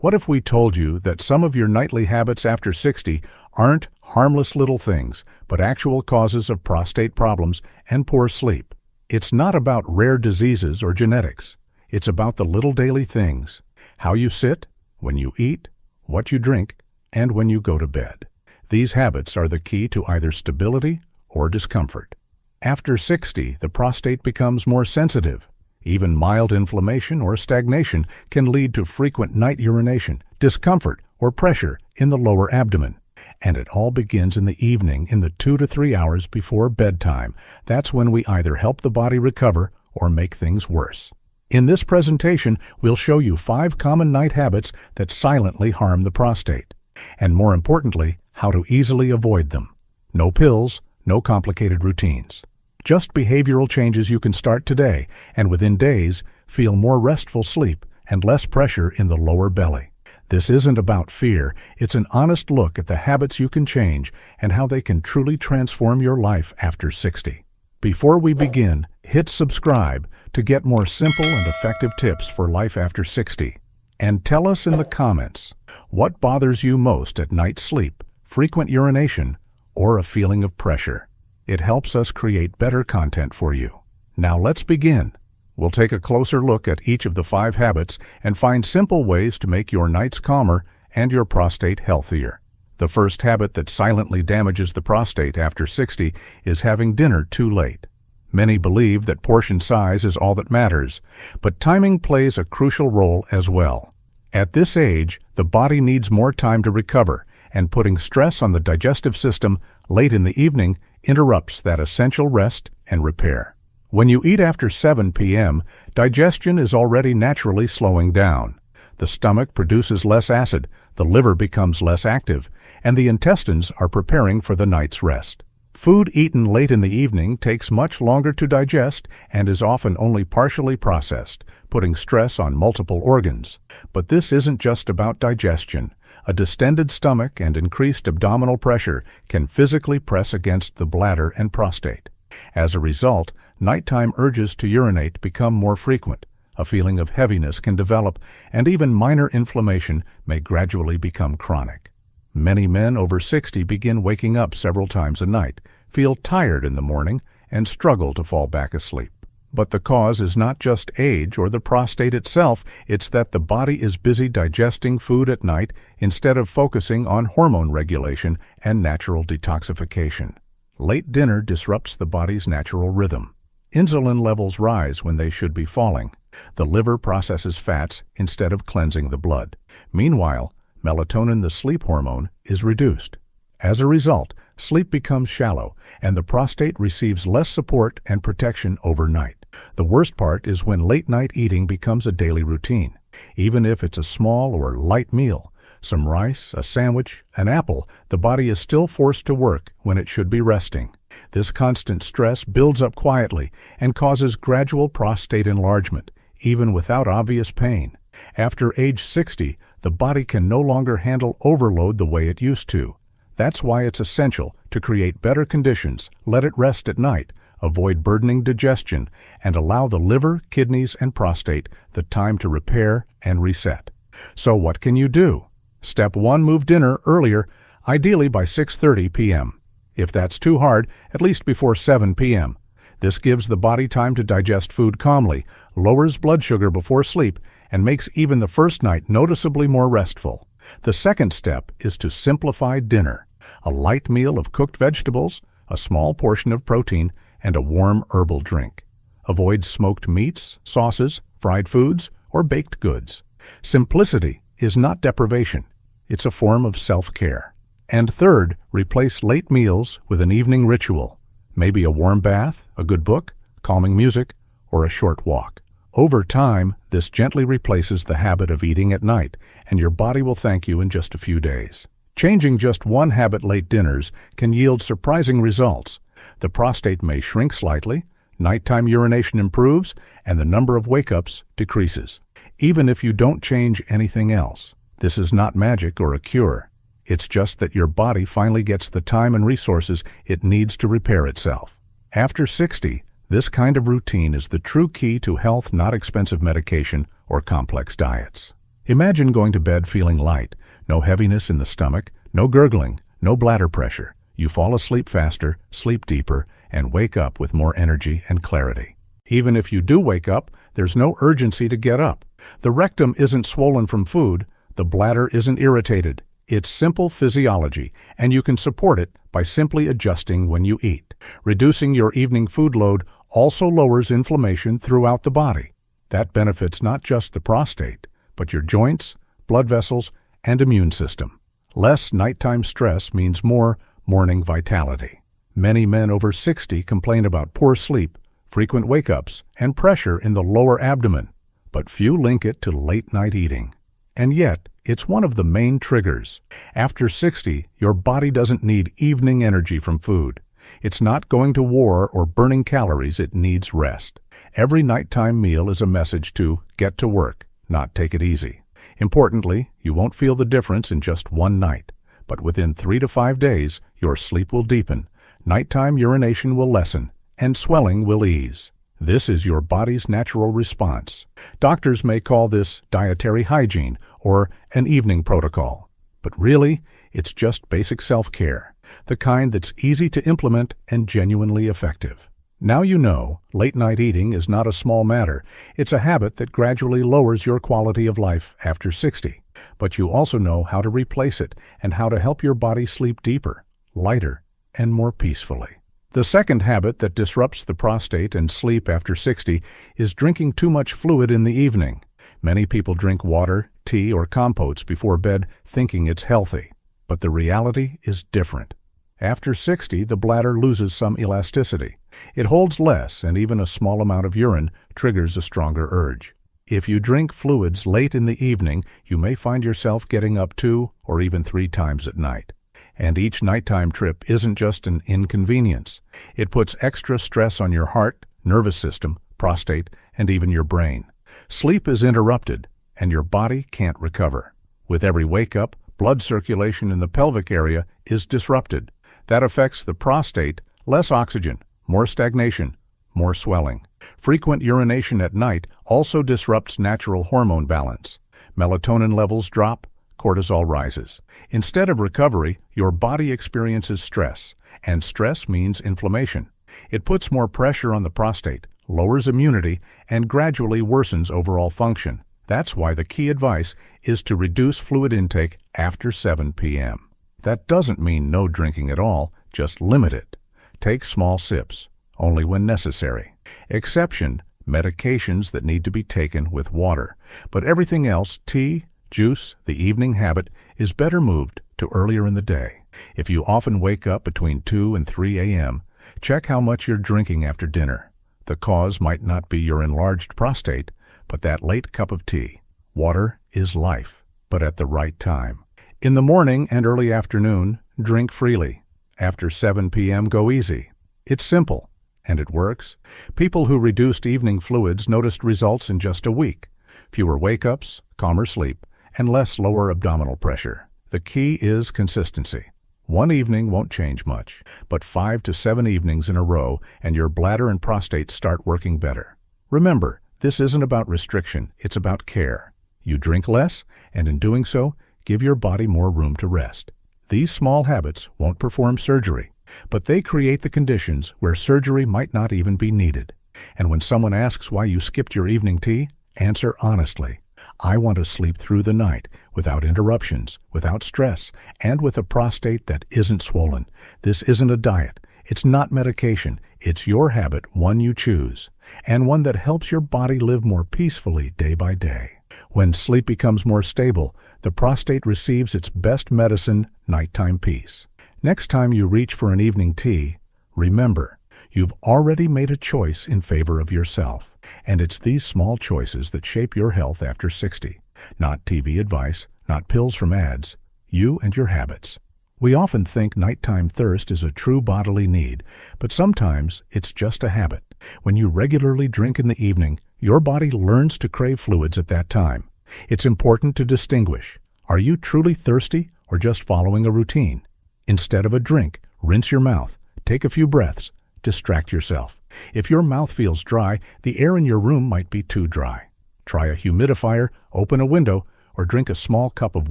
What if we told you that some of your nightly habits after 60 aren't harmless little things, but actual causes of prostate problems and poor sleep? It's not about rare diseases or genetics. It's about the little daily things: how you sit, when you eat, what you drink, and when you go to bed. These habits are the key to either stability or discomfort. After 60, the prostate becomes more sensitive. Even mild inflammation or stagnation can lead to frequent night urination, discomfort, or pressure in the lower abdomen. And it all begins in the evening, in the 2 to 3 hours before bedtime. That's when we either help the body recover or make things worse. In this presentation, we'll show you 5 common night habits that silently harm the prostate. And more importantly, how to easily avoid them. No pills, no complicated routines. Just behavioral changes you can start today, and within days, feel more restful sleep and less pressure in the lower belly. This isn't about fear, it's an honest look at the habits you can change and how they can truly transform your life after 60. Before we begin, hit subscribe to get more simple and effective tips for life after 60. And tell us in the comments, what bothers you most at night sleep, frequent urination, or a feeling of pressure? It helps us create better content for you. Now let's begin. We'll take a closer look at each of the 5 habits and find simple ways to make your nights calmer and your prostate healthier. The first habit that silently damages the prostate after 60 is having dinner too late. Many believe that portion size is all that matters, but timing plays a crucial role as well. At this age, the body needs more time to recover, and putting stress on the digestive system late in the evening interrupts that essential rest and repair. When you eat after 7 p.m., digestion is already naturally slowing down. The stomach produces less acid, the liver becomes less active, and the intestines are preparing for the night's rest. Food eaten late in the evening takes much longer to digest and is often only partially processed, putting stress on multiple organs. But this isn't just about digestion. A distended stomach and increased abdominal pressure can physically press against the bladder and prostate. As a result, nighttime urges to urinate become more frequent. A feeling of heaviness can develop, and even minor inflammation may gradually become chronic. Many men over 60 begin waking up several times a night, feel tired in the morning, and struggle to fall back asleep. But the cause is not just age or the prostate itself, it's that the body is busy digesting food at night instead of focusing on hormone regulation and natural detoxification. Late dinner disrupts the body's natural rhythm. Insulin levels rise when they should be falling. The liver processes fats instead of cleansing the blood. Meanwhile, melatonin, the sleep hormone, is reduced. As a result, sleep becomes shallow, and the prostate receives less support and protection overnight. The worst part is when late-night eating becomes a daily routine. Even if it's a small or light meal, some rice, a sandwich, an apple, the body is still forced to work when it should be resting. This constant stress builds up quietly and causes gradual prostate enlargement, even without obvious pain. After age 60, the body can no longer handle overload the way it used to. That's why it's essential to create better conditions, let it rest at night, avoid burdening digestion, and allow the liver, kidneys, and prostate the time to repair and reset. So what can you do? Step 1, move dinner earlier, ideally by 6:30 p.m. If that's too hard, at least before 7 p.m. This gives the body time to digest food calmly, lowers blood sugar before sleep, and makes even the first night noticeably more restful. The second step is to simplify dinner. A light meal of cooked vegetables, a small portion of protein, and a warm herbal drink. Avoid smoked meats, sauces, fried foods, or baked goods. Simplicity is not deprivation. It's a form of self-care. And third, replace late meals with an evening ritual. Maybe a warm bath, a good book, calming music, or a short walk. Over time, this gently replaces the habit of eating at night, and your body will thank you in just a few days. Changing just one habit, late dinners, can yield surprising results. The prostate may shrink slightly, nighttime urination improves, and the number of wake-ups decreases. Even if you don't change anything else. This is not magic or a cure. It's just that your body finally gets the time and resources it needs to repair itself. After 60, this kind of routine is the true key to health, not expensive medication or complex diets. Imagine going to bed feeling light, no heaviness in the stomach, no gurgling, no bladder pressure. You fall asleep faster, sleep deeper, and wake up with more energy and clarity. Even if you do wake up, there's no urgency to get up. The rectum isn't swollen from food, the bladder isn't irritated. It's simple physiology, and you can support it by simply adjusting when you eat. Reducing your evening food load also lowers inflammation throughout the body. That benefits not just the prostate, but your joints, blood vessels, and immune system. Less nighttime stress means more morning vitality. Many men over 60 complain about poor sleep, frequent wake-ups, and pressure in the lower abdomen, but few link it to late-night eating. And yet, it's one of the main triggers. After 60, your body doesn't need evening energy from food. It's not going to war or burning calories, it needs rest. Every nighttime meal is a message to get to work, not take it easy. Importantly, you won't feel the difference in just one night, but within 3 to 5 days, your sleep will deepen, nighttime urination will lessen, and swelling will ease. This is your body's natural response. Doctors may call this dietary hygiene or an evening protocol, but really, it's just basic self-care, the kind that's easy to implement and genuinely effective. Now you know, late-night eating is not a small matter. It's a habit that gradually lowers your quality of life after 60. But you also know how to replace it and how to help your body sleep deeper, lighter, and more peacefully. The second habit that disrupts the prostate and sleep after 60 is drinking too much fluid in the evening. Many people drink water, tea, or compotes before bed thinking it's healthy. But the reality is different. After 60, the bladder loses some elasticity. It holds less, and even a small amount of urine triggers a stronger urge. If you drink fluids late in the evening, you may find yourself getting up 2 or even 3 times at night. And each nighttime trip isn't just an inconvenience. It puts extra stress on your heart, nervous system, prostate, and even your brain. Sleep is interrupted, and your body can't recover. With every wake-up, blood circulation in the pelvic area is disrupted. That affects the prostate, less oxygen, more stagnation, more swelling. Frequent urination at night also disrupts natural hormone balance. Melatonin levels drop, cortisol rises. Instead of recovery, your body experiences stress, and stress means inflammation. It puts more pressure on the prostate, lowers immunity, and gradually worsens overall function. That's why the key advice is to reduce fluid intake after 7 p.m. That doesn't mean no drinking at all, just limit it. Take small sips, only when necessary. Exception, medications that need to be taken with water. But everything else, tea, juice, the evening habit, is better moved to earlier in the day. If you often wake up between 2 and 3 a.m., check how much you're drinking after dinner. The cause might not be your enlarged prostate, but that late cup of tea. Water is life, but at the right time. In the morning and early afternoon, drink freely. After 7 p.m., go easy. It's simple, and it works. People who reduced evening fluids noticed results in just a week. Fewer wake-ups, calmer sleep, and less lower abdominal pressure. The key is consistency. One evening won't change much, but 5 to 7 evenings in a row and your bladder and prostate start working better. Remember, this isn't about restriction, it's about care. You drink less, and in doing so, give your body more room to rest. These small habits won't perform surgery, but they create the conditions where surgery might not even be needed. And when someone asks why you skipped your evening tea, answer honestly. I want to sleep through the night without interruptions, without stress, and with a prostate that isn't swollen. This isn't a diet. It's not medication. It's your habit, one you choose, and one that helps your body live more peacefully day by day. When sleep becomes more stable, the prostate receives its best medicine, nighttime peace. Next time you reach for an evening tea, remember, you've already made a choice in favor of yourself, and it's these small choices that shape your health after 60. Not TV advice, not pills from ads, you and your habits. We often think nighttime thirst is a true bodily need, but sometimes it's just a habit. When you regularly drink in the evening, your body learns to crave fluids at that time. It's important to distinguish. Are you truly thirsty or just following a routine? Instead of a drink, rinse your mouth, take a few breaths, distract yourself. If your mouth feels dry, the air in your room might be too dry. Try a humidifier, open a window, or drink a small cup of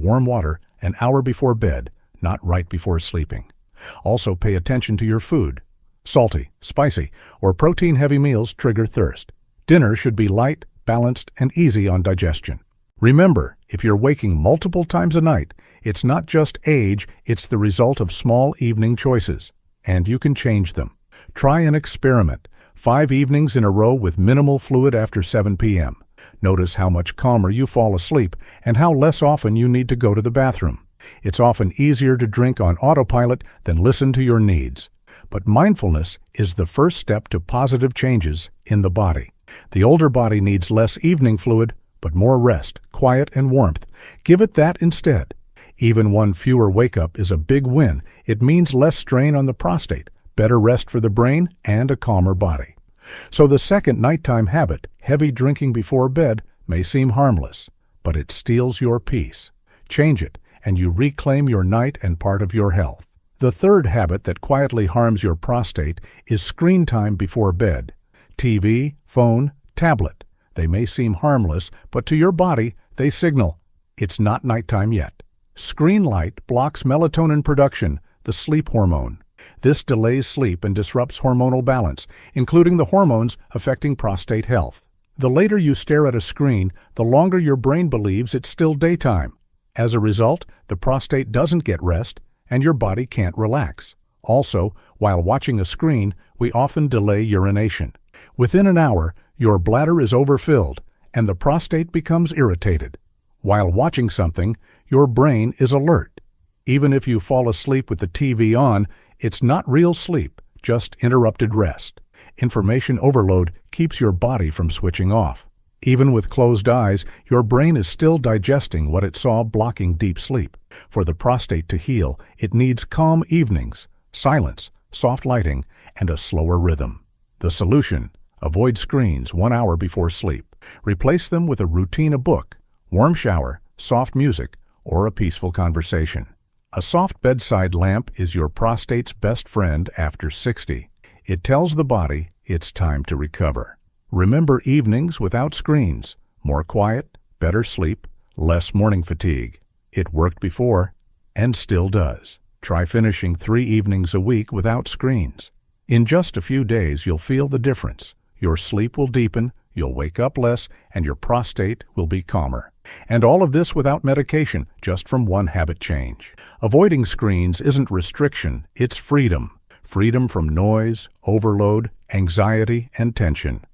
warm water an hour before bed, not right before sleeping. Also pay attention to your food. Salty, spicy, or protein-heavy meals trigger thirst. Dinner should be light, balanced, and easy on digestion. Remember, if you're waking multiple times a night, it's not just age, it's the result of small evening choices. And you can change them. Try an experiment. 5 evenings in a row with minimal fluid after 7 p.m. Notice how much calmer you fall asleep and how less often you need to go to the bathroom. It's often easier to drink on autopilot than listen to your needs. But mindfulness is the first step to positive changes in the body. The older body needs less evening fluid, but more rest, quiet, and warmth. Give it that instead. Even one fewer wake-up is a big win. It means less strain on the prostate, better rest for the brain, and a calmer body. So the second nighttime habit, heavy drinking before bed, may seem harmless, but it steals your peace. Change it, and you reclaim your night and part of your health. The third habit that quietly harms your prostate is screen time before bed. TV, phone, tablet. They may seem harmless, but to your body, they signal it's not nighttime yet. Screen light blocks melatonin production, the sleep hormone. This delays sleep and disrupts hormonal balance, including the hormones affecting prostate health. The later you stare at a screen, the longer your brain believes it's still daytime. As a result, the prostate doesn't get rest, and your body can't relax. Also, while watching a screen, we often delay urination. Within an hour, your bladder is overfilled, and the prostate becomes irritated. While watching something, your brain is alert. Even if you fall asleep with the TV on, it's not real sleep, just interrupted rest. Information overload keeps your body from switching off. Even with closed eyes, your brain is still digesting what it saw blocking deep sleep. For the prostate to heal, it needs calm evenings, silence, soft lighting, and a slower rhythm. The solution: avoid screens 1 hour before sleep. Replace them with a routine, a book, warm shower, soft music, or a peaceful conversation. A soft bedside lamp is your prostate's best friend after 60. It tells the body it's time to recover. Remember evenings without screens. More quiet, better sleep, less morning fatigue. It worked before, and still does. Try finishing 3 evenings a week without screens. In just a few days, you'll feel the difference. Your sleep will deepen, you'll wake up less, and your prostate will be calmer. And all of this without medication, just from one habit change. Avoiding screens isn't restriction, it's freedom. Freedom from noise, overload, anxiety, and tension.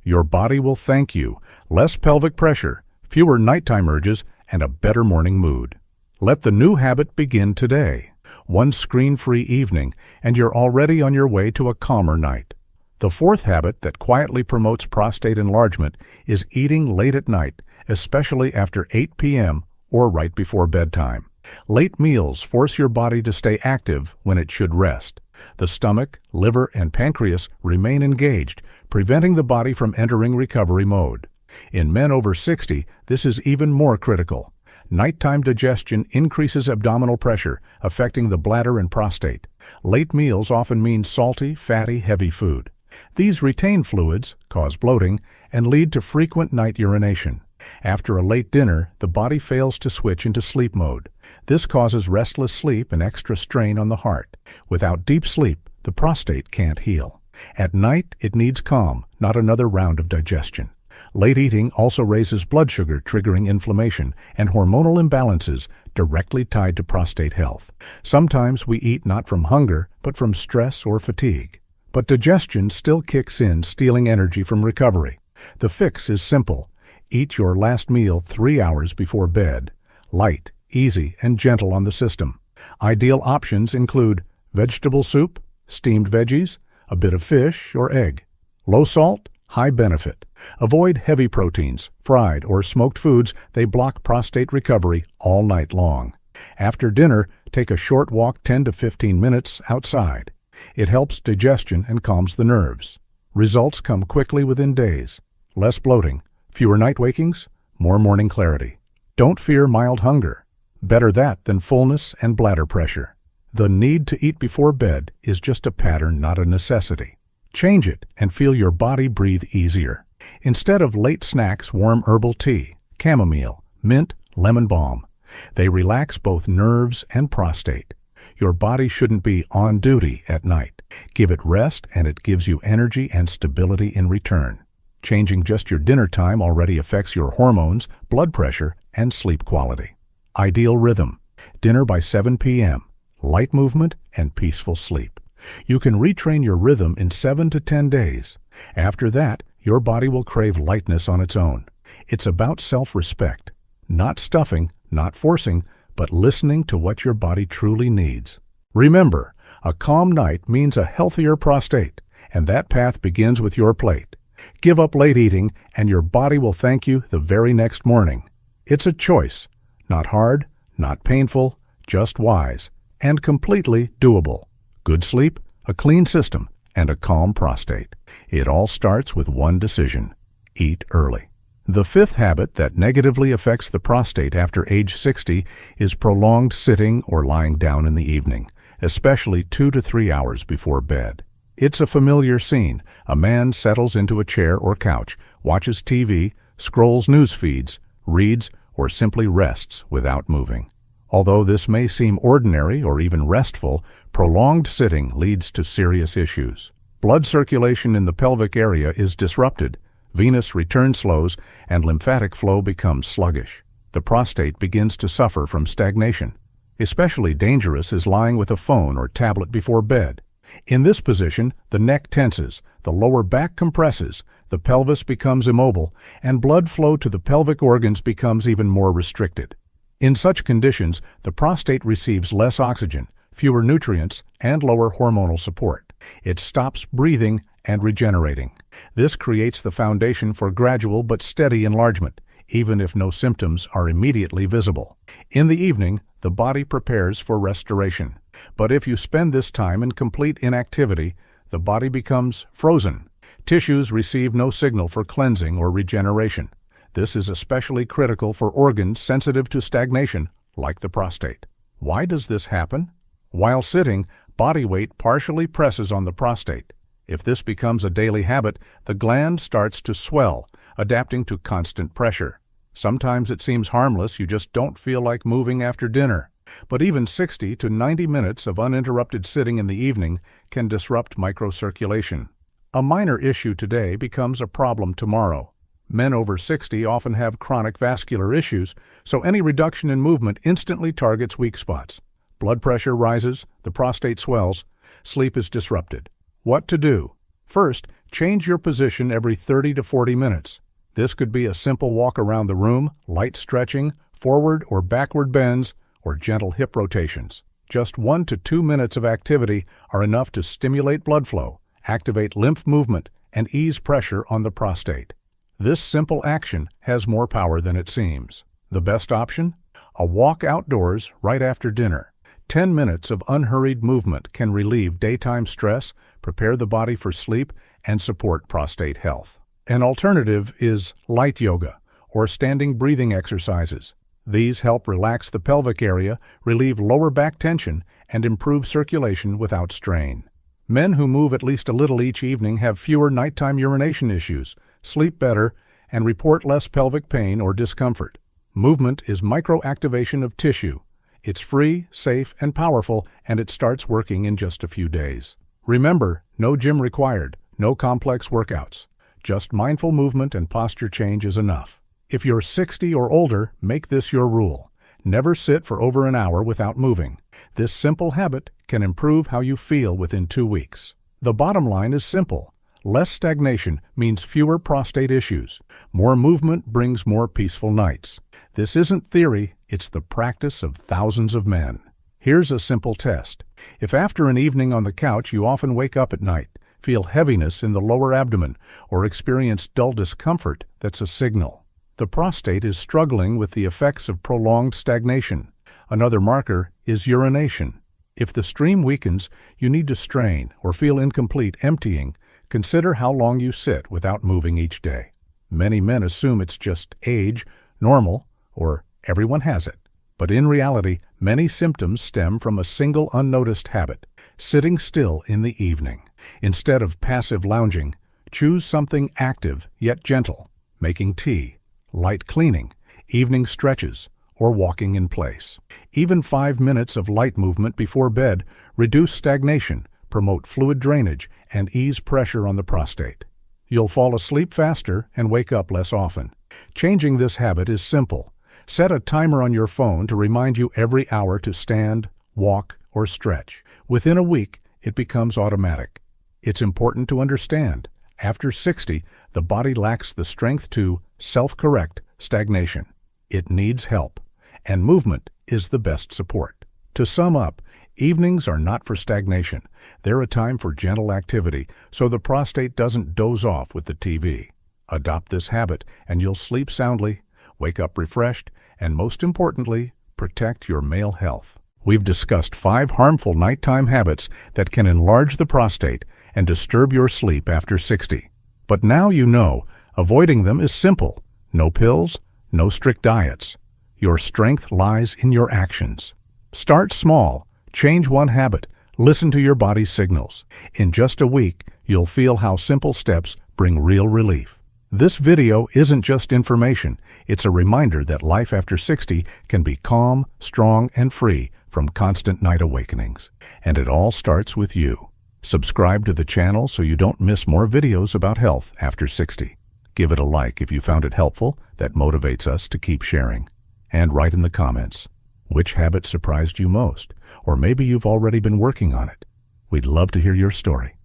Your body will thank you. Less pelvic pressure, fewer nighttime urges, and a better morning mood. Let the new habit begin today. One screen-free evening, and you're already on your way to a calmer night. The fourth habit that quietly promotes prostate enlargement is eating late at night, especially after 8 p.m. or right before bedtime. Late meals force your body to stay active when it should rest. The stomach, liver, and pancreas remain engaged, preventing the body from entering recovery mode. In men over 60, this is even more critical. Nighttime digestion increases abdominal pressure, affecting the bladder and prostate. Late meals often mean salty, fatty, heavy food. These retain fluids, cause bloating, and lead to frequent night urination. After a late dinner, the body fails to switch into sleep mode. This causes restless sleep and extra strain on the heart. Without deep sleep, the prostate can't heal. At night, it needs calm, not another round of digestion. Late eating also raises blood sugar, triggering inflammation and hormonal imbalances directly tied to prostate health. Sometimes we eat not from hunger, but from stress or fatigue. But digestion still kicks in, stealing energy from recovery. The fix is simple. Eat your last meal 3 hours before bed. Light, easy, and gentle on the system. Ideal options include vegetable soup, steamed veggies, a bit of fish or egg. Low salt, high benefit. Avoid heavy proteins, fried or smoked foods. They block prostate recovery all night long. After dinner, take a short walk 10 to 15 minutes outside. It helps digestion and calms the nerves. Results come quickly within days. Less bloating, fewer night wakings, more morning clarity. Don't fear mild hunger. Better that than fullness and bladder pressure. The need to eat before bed is just a pattern, not a necessity. Change it and feel your body breathe easier. Instead of late snacks, warm herbal tea, chamomile, mint, lemon balm. They relax both nerves and prostate. Your body shouldn't be on duty at night. Give it rest and it gives you energy and stability in return. Changing just your dinner time already affects your hormones, blood pressure, and sleep quality. Ideal rhythm: dinner by 7 p.m., light movement, and peaceful sleep. You can retrain your rhythm in 7 to 10 days. After that, your body will crave lightness on its own. It's about self-respect. Not stuffing, not forcing, but listening to what your body truly needs. Remember, a calm night means a healthier prostate, and that path begins with your plate. Give up late eating, and your body will thank you the very next morning. It's a choice. Not hard, not painful, just wise, and completely doable. Good sleep, a clean system, and a calm prostate. It all starts with one decision: eat early. The fifth habit that negatively affects the prostate after age 60 is prolonged sitting or lying down in the evening, especially 2 to 3 hours before bed. It's a familiar scene. A man settles into a chair or couch, watches TV, scrolls news feeds, reads, or simply rests without moving. Although this may seem ordinary or even restful, prolonged sitting leads to serious issues. Blood circulation in the pelvic area is disrupted, venous return slows, and lymphatic flow becomes sluggish. The prostate begins to suffer from stagnation. Especially dangerous is lying with a phone or tablet before bed. In this position, the neck tenses, the lower back compresses, the pelvis becomes immobile, and blood flow to the pelvic organs becomes even more restricted. In such conditions, the prostate receives less oxygen, fewer nutrients, and lower hormonal support. It stops breathing and regenerating. This creates the foundation for gradual but steady enlargement, even if no symptoms are immediately visible. In the evening, the body prepares for restoration. But if you spend this time in complete inactivity, the body becomes frozen. Tissues receive no signal for cleansing or regeneration. This is especially critical for organs sensitive to stagnation, like the prostate. Why does this happen? While sitting, body weight partially presses on the prostate. If this becomes a daily habit, the gland starts to swell, adapting to constant pressure. Sometimes it seems harmless, you just don't feel like moving after dinner. But even 60 to 90 minutes of uninterrupted sitting in the evening can disrupt microcirculation. A minor issue today becomes a problem tomorrow. Men over 60 often have chronic vascular issues, so any reduction in movement instantly targets weak spots. Blood pressure rises, the prostate swells, sleep is disrupted. What to do? First, change your position every 30 to 40 minutes. This could be a simple walk around the room, light stretching, forward or backward bends, or gentle hip rotations. Just 1 to 2 minutes of activity are enough to stimulate blood flow, activate lymph movement, and ease pressure on the prostate. This simple action has more power than it seems. The best option? A walk outdoors right after dinner. 10 minutes of unhurried movement can relieve daytime stress, prepare the body for sleep, and support prostate health. An alternative is light yoga, or standing breathing exercises. These help relax the pelvic area, relieve lower back tension, and improve circulation without strain. Men who move at least a little each evening have fewer nighttime urination issues, sleep better, and report less pelvic pain or discomfort. Movement is microactivation of tissue. It's free, safe, and powerful, and it starts working in just a few days. Remember, no gym required, no complex workouts. Just mindful movement and posture change is enough. If you're 60 or older, make this your rule. Never sit for over an hour without moving. This simple habit can improve how you feel within 2 weeks. The bottom line is simple. Less stagnation means fewer prostate issues. More movement brings more peaceful nights. This isn't theory, it's the practice of thousands of men. Here's a simple test. If after an evening on the couch you often wake up at night, feel heaviness in the lower abdomen, or experience dull discomfort, that's a signal. The prostate is struggling with the effects of prolonged stagnation. Another marker is urination. If the stream weakens, you need to strain or feel incomplete emptying. Consider how long you sit without moving each day. Many men assume it's just age, normal, or everyone has it. But in reality, many symptoms stem from a single unnoticed habit, sitting still in the evening. Instead of passive lounging, choose something active yet gentle, making tea, light cleaning, evening stretches, or walking in place. Even 5 minutes of light movement before bed reduce stagnation, promote fluid drainage, and ease pressure on the prostate. You'll fall asleep faster and wake up less often. Changing this habit is simple. Set a timer on your phone to remind you every hour to stand, walk, or stretch. Within a week, it becomes automatic. It's important to understand, after 60, the body lacks the strength to self-correct stagnation. It needs help, and movement is the best support. To sum up, evenings are not for stagnation. They're a time for gentle activity, so the prostate doesn't doze off with the TV. Adopt this habit, and you'll sleep soundly, wake up refreshed, and most importantly, protect your male health. We've discussed 5 harmful nighttime habits that can enlarge the prostate and disturb your sleep after 60. But now you know, avoiding them is simple. No pills, no strict diets. Your strength lies in your actions. Start small, change one habit, listen to your body's signals. In just a week, you'll feel how simple steps bring real relief. This video isn't just information, it's a reminder that life after 60 can be calm, strong, and free from constant night awakenings. And it all starts with you. Subscribe to the channel so you don't miss more videos about health after 60. Give it a like if you found it helpful. That motivates us to keep sharing. And write in the comments, which habit surprised you most? Or maybe you've already been working on it. We'd love to hear your story.